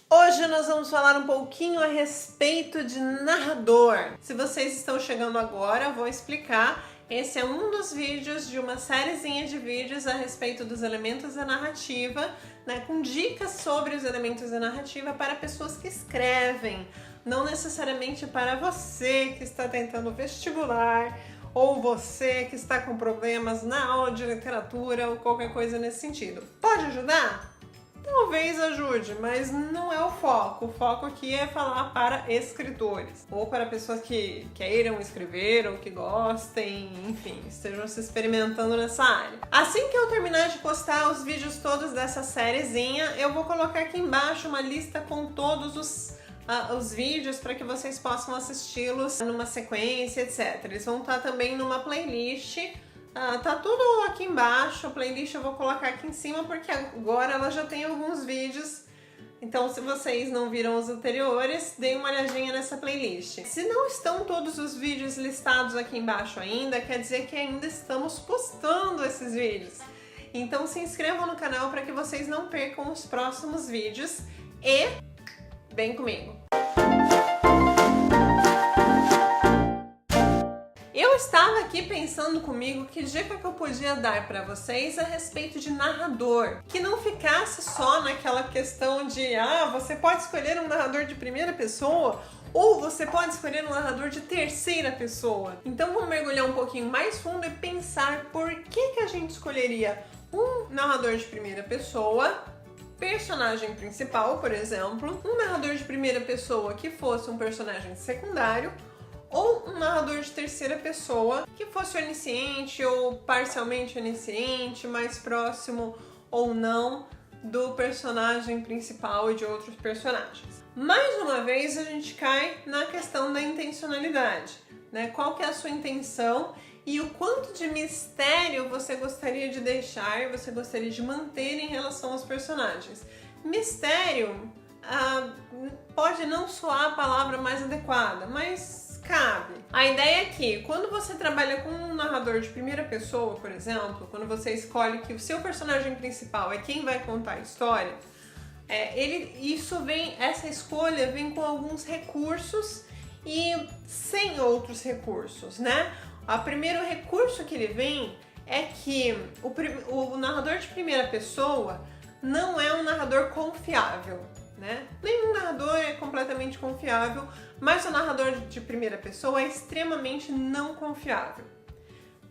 Hoje nós vamos falar um pouquinho a respeito de narrador. Se vocês estão chegando agora, vou explicar. Esse é um dos vídeos de uma sériezinha de vídeos a respeito dos elementos da narrativa, né, com dicas sobre os elementos da narrativa para pessoas que escrevem, não necessariamente para você que está tentando vestibular ou você que está com problemas na aula de literatura ou qualquer coisa nesse sentido. Pode ajudar? Talvez ajude, mas não é o foco. O foco aqui é falar para escritores ou para pessoas que queiram escrever ou que gostem, enfim, estejam se experimentando nessa área. Assim que eu terminar de postar os vídeos todos dessa sériezinha, eu vou colocar aqui embaixo uma lista com todos os vídeos para que vocês possam assisti-los numa sequência, etc. Eles vão estar também numa playlist. Tá tudo aqui embaixo, a playlist eu vou colocar aqui em cima porque agora ela já tem alguns vídeos. Então, se vocês não viram os anteriores, deem uma olhadinha nessa playlist. Se não estão todos os vídeos listados aqui embaixo ainda, quer dizer que ainda estamos postando esses vídeos. Então se inscrevam no canal para que vocês não percam os próximos vídeos e vem comigo! Eu estava aqui pensando comigo que dica que eu podia dar para vocês a respeito de narrador, que não ficasse só naquela questão de você pode escolher um narrador de primeira pessoa ou você pode escolher um narrador de terceira pessoa. Então vamos mergulhar um pouquinho mais fundo e pensar por que a gente escolheria um narrador de primeira pessoa, personagem principal, por exemplo, um narrador de primeira pessoa que fosse um personagem secundário, ou um narrador de terceira pessoa que fosse onisciente ou parcialmente onisciente, mais próximo ou não do personagem principal e de outros personagens. Mais uma vez a gente cai na questão da intencionalidade, né? Qual que é a sua intenção e o quanto de mistério você gostaria de deixar, você gostaria de manter em relação aos personagens. Mistério pode não soar a palavra mais adequada, mas cabe. A ideia é que quando você trabalha com um narrador de primeira pessoa, por exemplo, quando você escolhe que o seu personagem principal é quem vai contar a história, essa escolha vem com alguns recursos e sem outros recursos, né? O primeiro recurso que ele vem é que o narrador de primeira pessoa não é um narrador confiável, né? Nenhum narrador é completamente confiável, mas o narrador de primeira pessoa é extremamente não confiável.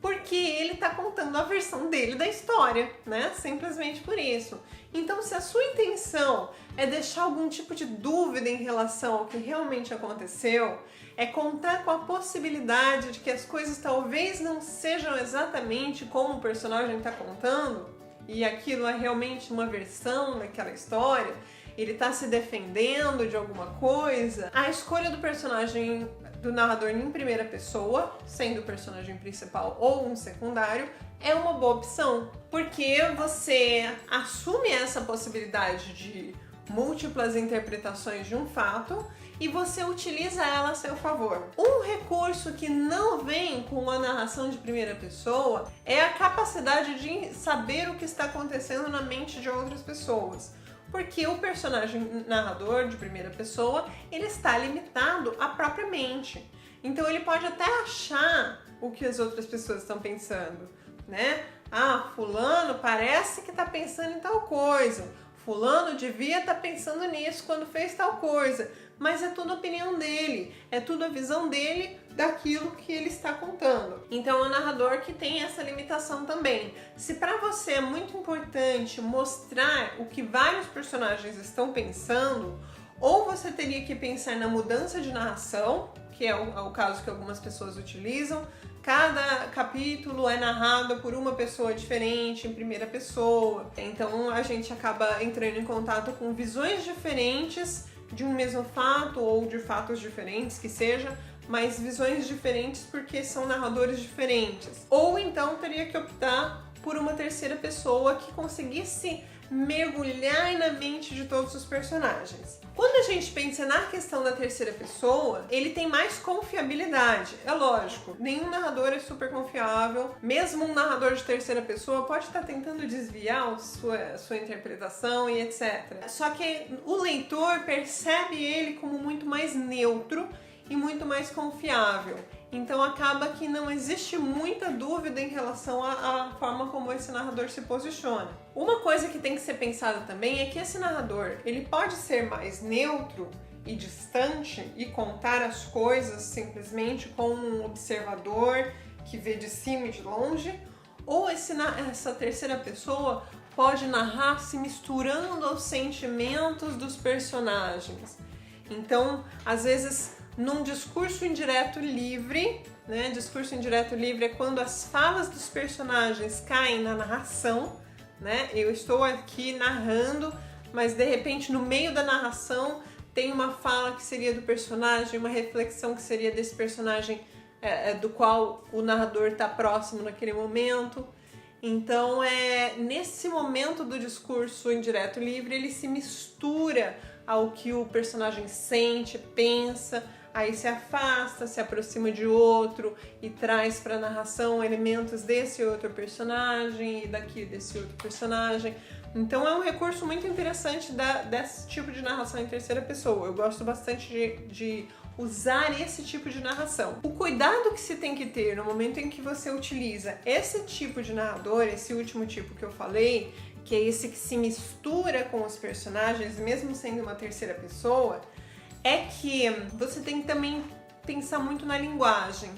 Porque ele está contando a versão dele da história, né? Simplesmente por isso. Então, se a sua intenção é deixar algum tipo de dúvida em relação ao que realmente aconteceu, é contar com a possibilidade de que as coisas talvez não sejam exatamente como o personagem está contando, e aquilo é realmente uma versão daquela história, ele está se defendendo de alguma coisa, a escolha do personagem, do narrador em primeira pessoa, sendo o personagem principal ou um secundário, é uma boa opção, porque você assume essa possibilidade de múltiplas interpretações de um fato e você utiliza ela a seu favor. Um recurso que não vem com a narração de primeira pessoa é a capacidade de saber o que está acontecendo na mente de outras pessoas. Porque o personagem narrador de primeira pessoa, ele está limitado à própria mente. Então ele pode até achar o que as outras pessoas estão pensando, né? Fulano parece que está pensando em tal coisa. Fulano devia estar pensando nisso quando fez tal coisa. Mas é tudo a opinião dele, é tudo a visão dele daquilo que ele está contando. Então é o narrador que tem essa limitação também. Se para você é muito importante mostrar o que vários personagens estão pensando, ou você teria que pensar na mudança de narração, que é o caso que algumas pessoas utilizam. Cada capítulo é narrado por uma pessoa diferente, em primeira pessoa. Então a gente acaba entrando em contato com visões diferentes de um mesmo fato ou de fatos diferentes que seja, mas visões diferentes porque são narradores diferentes. Ou então teria que optar por uma terceira pessoa que conseguisse mergulhar na mente de todos os personagens. Quando a gente pensa na questão da terceira pessoa, ele tem mais confiabilidade. É lógico, nenhum narrador é super confiável. Mesmo um narrador de terceira pessoa pode estar tentando desviar sua interpretação e etc. Só que o leitor percebe ele como muito mais neutro e muito mais confiável. Então acaba que não existe muita dúvida em relação à forma como esse narrador se posiciona. Uma coisa que tem que ser pensada também é que esse narrador, ele pode ser mais neutro e distante e contar as coisas simplesmente como um observador que vê de cima e de longe, ou essa terceira pessoa pode narrar se misturando aos sentimentos dos personagens. Então, às vezes, num discurso indireto livre, né? Discurso indireto livre é quando as falas dos personagens caem na narração, né? Eu estou aqui narrando, mas de repente no meio da narração tem uma fala que seria do personagem, uma reflexão que seria desse personagem do qual o narrador está próximo naquele momento. Então, nesse momento do discurso indireto livre, ele se mistura ao que o personagem sente, pensa, aí se afasta, se aproxima de outro e traz para a narração elementos desse outro personagem e daqui desse outro personagem. Então é um recurso muito interessante desse tipo de narração em terceira pessoa. Eu gosto bastante de usar esse tipo de narração. O cuidado que se tem que ter no momento em que você utiliza esse tipo de narrador, esse último tipo que eu falei, que é esse que se mistura com os personagens, mesmo sendo uma terceira pessoa, é que você tem que também pensar muito na linguagem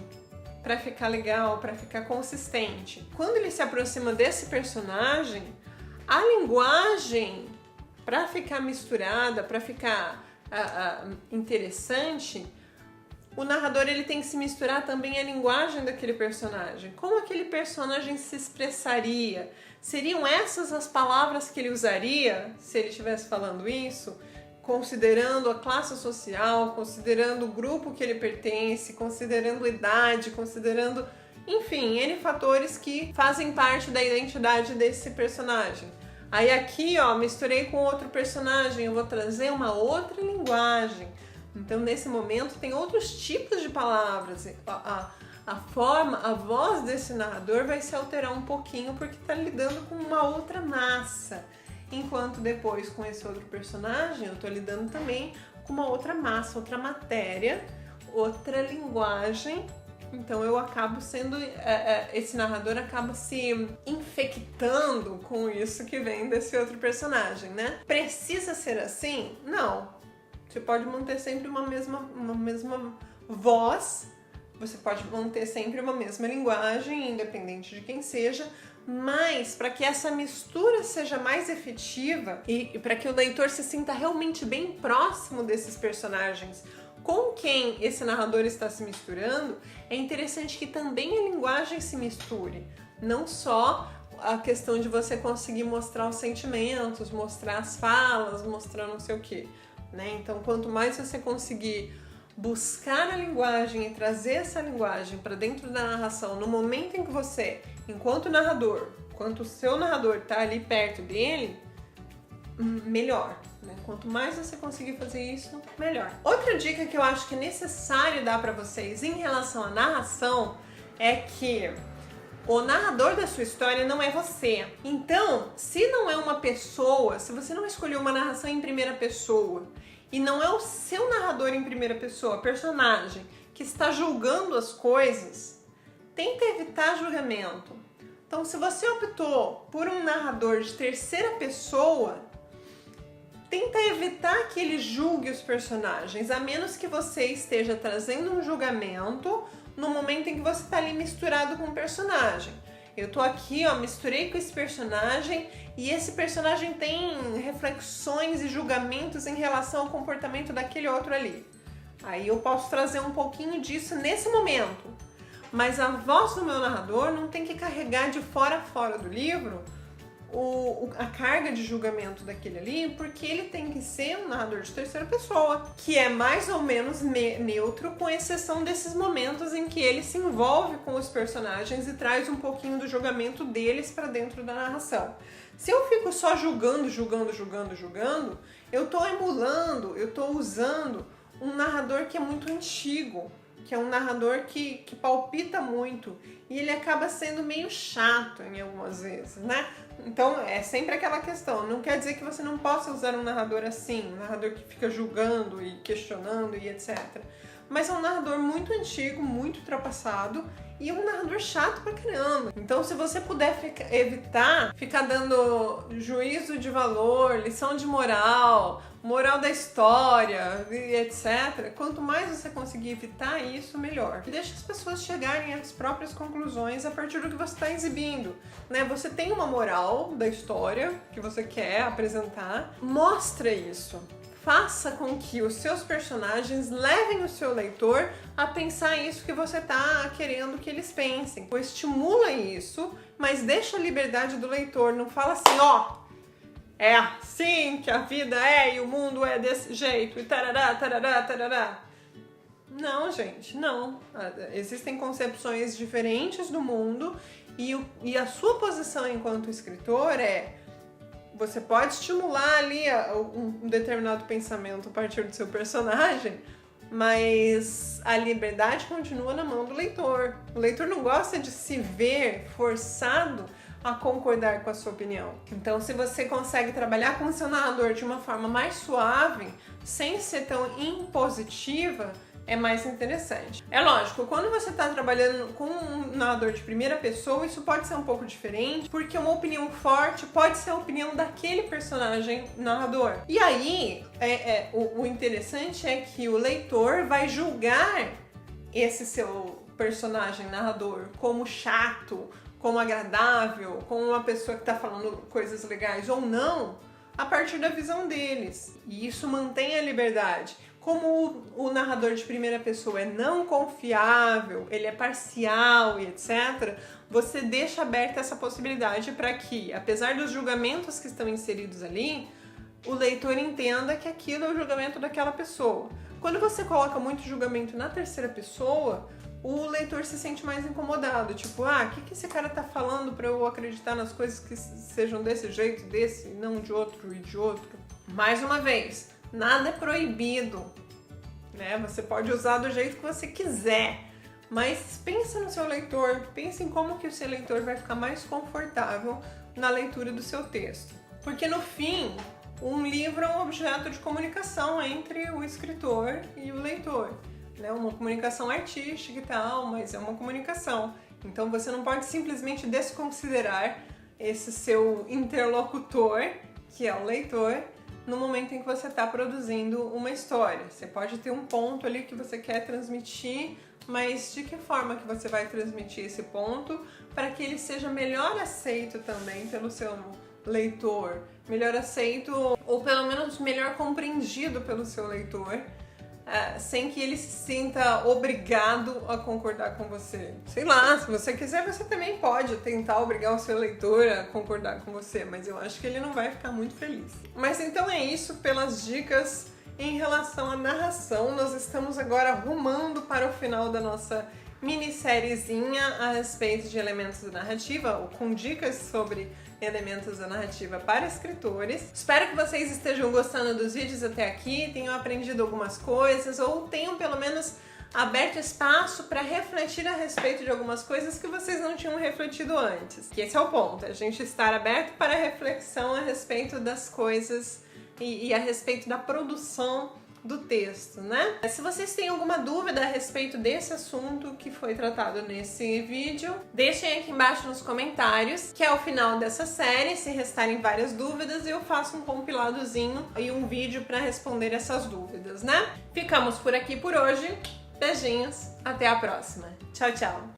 para ficar legal, para ficar consistente. Quando ele se aproxima desse personagem, a linguagem, para ficar misturada, para ficar interessante, o narrador ele tem que se misturar também à linguagem daquele personagem. Como aquele personagem se expressaria? Seriam essas as palavras que ele usaria se ele estivesse falando isso? Considerando a classe social, considerando o grupo que ele pertence, considerando a idade, considerando, enfim, N fatores que fazem parte da identidade desse personagem. Aí aqui, ó, misturei com outro personagem, eu vou trazer uma outra linguagem. Então, nesse momento, tem outros tipos de palavras. A voz desse narrador vai se alterar um pouquinho porque está lidando com uma outra massa. Enquanto depois, com esse outro personagem, eu estou lidando também com uma outra massa, outra matéria, outra linguagem. Então eu acabo sendo, esse narrador acaba se infectando com isso que vem desse outro personagem, né? Precisa ser assim? Não. Você pode manter sempre uma mesma voz, você pode manter sempre uma mesma linguagem, independente de quem seja, mas para que essa mistura seja mais efetiva e para que o leitor se sinta realmente bem próximo desses personagens com quem esse narrador está se misturando, é interessante que também a linguagem se misture, não só a questão de você conseguir mostrar os sentimentos, mostrar as falas, mostrar não sei o que, né? Então, quanto mais você conseguir buscar a linguagem e trazer essa linguagem para dentro da narração no momento em que você, enquanto narrador, enquanto o seu narrador está ali perto dele, melhor, né? Quanto mais você conseguir fazer isso, melhor. Outra dica que eu acho que é necessário dar para vocês em relação à narração é que o narrador da sua história não é você. Então, se não é uma pessoa, se você não escolheu uma narração em primeira pessoa e não é o seu narrador em primeira pessoa, personagem, que está julgando as coisas, tenta evitar julgamento. Então, se você optou por um narrador de terceira pessoa, tenta evitar que ele julgue os personagens, a menos que você esteja trazendo um julgamento no momento em que você está ali misturado com o personagem. Eu tô aqui, ó, misturei com esse personagem e esse personagem tem reflexões e julgamentos em relação ao comportamento daquele outro ali. Aí eu posso trazer um pouquinho disso nesse momento. Mas a voz do meu narrador não tem que carregar de fora a fora do livro a carga de julgamento daquele ali, porque ele tem que ser um narrador de terceira pessoa, que é mais ou menos neutro, com exceção desses momentos em que ele se envolve com os personagens e traz um pouquinho do julgamento deles para dentro da narração. Se eu fico só julgando, eu tô emulando, eu tô usando um narrador que é muito antigo, que é um narrador que palpita muito, e ele acaba sendo meio chato em algumas vezes, né? Então é sempre aquela questão, não quer dizer que você não possa usar um narrador assim, um narrador que fica julgando e questionando e etc. Mas é um narrador muito antigo, muito ultrapassado, e um narrador chato pra caramba. Então, se você puder evitar ficar dando juízo de valor, lição de moral, moral da história e etc., quanto mais você conseguir evitar isso, melhor. Deixa as pessoas chegarem às próprias conclusões a partir do que você está exibindo, né? Você tem uma moral da história que você quer apresentar, mostra isso. Faça com que os seus personagens levem o seu leitor a pensar isso que você tá querendo que eles pensem. Ou estimula isso, mas deixa a liberdade do leitor. Não fala assim, ó, é assim que a vida é e o mundo é desse jeito e tarará, tarará, tarará. Não, gente, não. Existem concepções diferentes do mundo e a sua posição enquanto escritor é: você pode estimular ali um determinado pensamento a partir do seu personagem, mas a liberdade continua na mão do leitor. O leitor não gosta de se ver forçado a concordar com a sua opinião. Então, se você consegue trabalhar com o seu narrador de uma forma mais suave, sem ser tão impositiva, é mais interessante. É lógico, quando você está trabalhando com um narrador de primeira pessoa, isso pode ser um pouco diferente, porque uma opinião forte pode ser a opinião daquele personagem narrador. E aí, o interessante é que o leitor vai julgar esse seu personagem narrador como chato, como agradável, como uma pessoa que está falando coisas legais ou não, a partir da visão deles. E isso mantém a liberdade. Como o narrador de primeira pessoa é não confiável, ele é parcial e etc., você deixa aberta essa possibilidade para que, apesar dos julgamentos que estão inseridos ali, o leitor entenda que aquilo é o julgamento daquela pessoa. Quando você coloca muito julgamento na terceira pessoa, o leitor se sente mais incomodado, tipo, o que esse cara tá falando para eu acreditar nas coisas que sejam desse jeito, desse, não de outro e de outro. Mais uma vez, nada é proibido, né? Você pode usar do jeito que você quiser, mas pensa no seu leitor, pense em como que o seu leitor vai ficar mais confortável na leitura do seu texto. Porque no fim, um livro é um objeto de comunicação entre o escritor e o leitor, né? Uma comunicação artística e tal, mas é uma comunicação. Então você não pode simplesmente desconsiderar esse seu interlocutor, que é o leitor, no momento em que você está produzindo uma história. Você pode ter um ponto ali que você quer transmitir, mas de que forma que você vai transmitir esse ponto para que ele seja melhor aceito também pelo seu leitor, melhor aceito ou pelo menos melhor compreendido pelo seu leitor, sem que ele se sinta obrigado a concordar com você. Sei lá, se você quiser, você também pode tentar obrigar o seu leitor a concordar com você, mas eu acho que ele não vai ficar muito feliz. Mas então é isso pelas dicas em relação à narração. Nós estamos agora rumando para o final da nossa minissériezinha a respeito de elementos da narrativa, ou com dicas sobre elementos da narrativa para escritores. Espero que vocês estejam gostando dos vídeos até aqui, tenham aprendido algumas coisas ou tenham pelo menos aberto espaço para refletir a respeito de algumas coisas que vocês não tinham refletido antes. Que esse é o ponto, a gente estar aberto para reflexão a respeito das coisas e a respeito da produção do texto, né? Se vocês têm alguma dúvida a respeito desse assunto que foi tratado nesse vídeo, deixem aqui embaixo nos comentários, que é o final dessa série. Se restarem várias dúvidas, eu faço um compiladozinho e um vídeo para responder essas dúvidas, né? Ficamos por aqui por hoje. Beijinhos, até a próxima. Tchau, tchau!